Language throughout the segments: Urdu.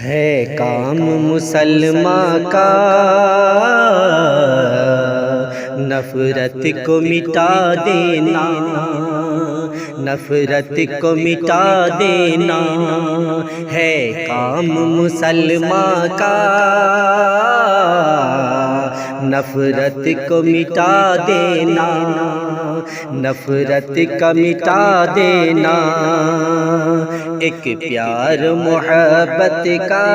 ہے کام مسلمان کا نفرت کو مٹا دینا، نفرت کو مٹا دینا، ہے کام مسلمان کا نفرت کو مٹا دینا، نفرت کا مٹا دینا، ایک پیار محبت کا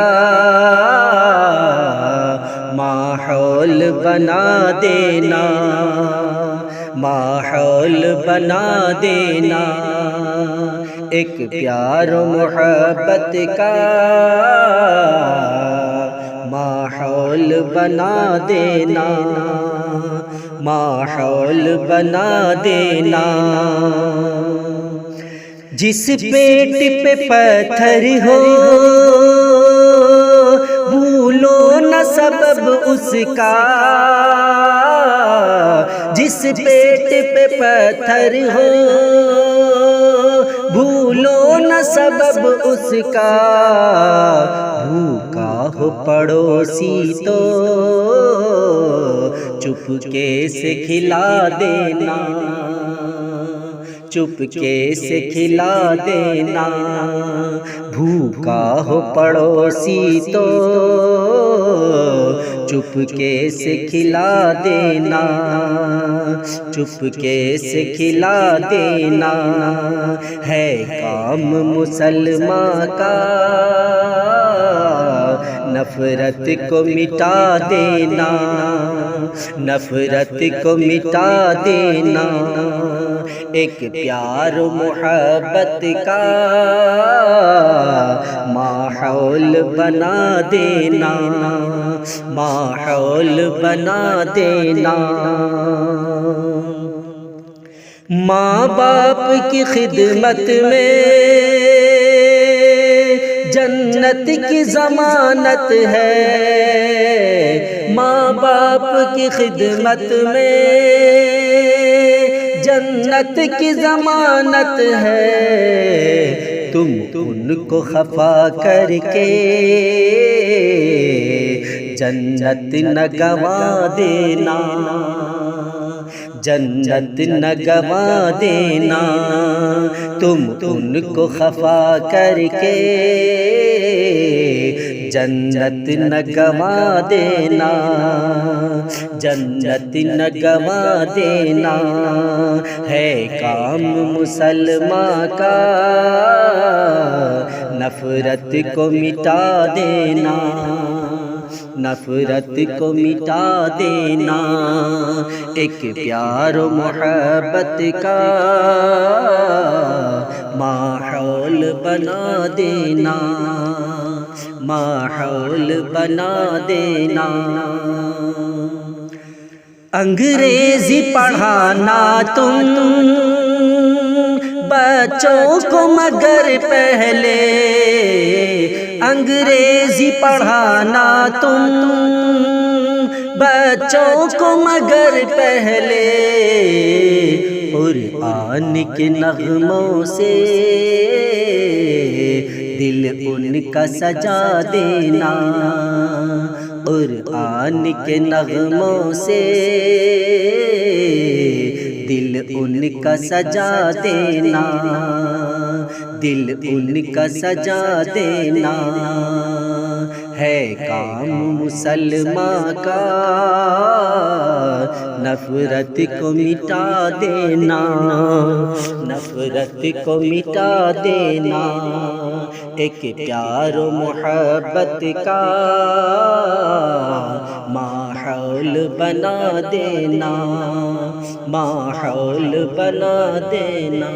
ماحول بنا دینا، ماحول بنا دینا، ایک پیار محبت کا ماحول بنا دینا، ماحول بنا دینا۔ جس پیٹ پہ پتھر ہو بھولو نہ سبب اس کا، جس پیٹ پہ پتھر ہو بھولو نہ سبب اس کا، بھوکا ہو پڑوسی تو چپکے سے کھلا دینا، چپکے سے کھلا دینا، بھوکا ہو پڑوسی تو چپکے سے کھلا دینا، چپکے سے کھلا دینا، ہے کام مسلمان کا نفرت کو مٹا دینا، نفرت کو مٹا دینا، ایک پیار محبت کا ماحول بنا دینا، ماحول بنا دینا۔ ماں باپ کی خدمت میں جنت کی ضمانت ہے، ماں باپ کی خدمت میں جنت کی ضمانت ہے، تم ان کو خفا کر کے جنت نہ گنوا دینا، جنت نہ گنوا دینا، تم ان کو خفا کر کے جنت نہ گنوا دینا، جنت نہ گنوا دینا، ہے کام مسلمان کا نفرت کو مٹا دینا، نفرت کو مٹا دینا، ایک پیار محبت کا ماحول بنا دینا، ماحول بنا دینا۔ انگریزی پڑھانا تم بچوں کو مگر پہلے، انگریزی پڑھانا تم بچوں کو مگر پہلے، قرآن کے نغموں سے دل ان کا سجا دینا، قرآن کے نغموں سے دل ان کا سجا دینا، دل ان کا سجا دینا، ہے کام مسلمان کا نفرت کو مٹا دینا، نفرت کو مٹا دینا، ایک پیار و محبت کا ماحول بنا دینا، ماحول بنا دینا۔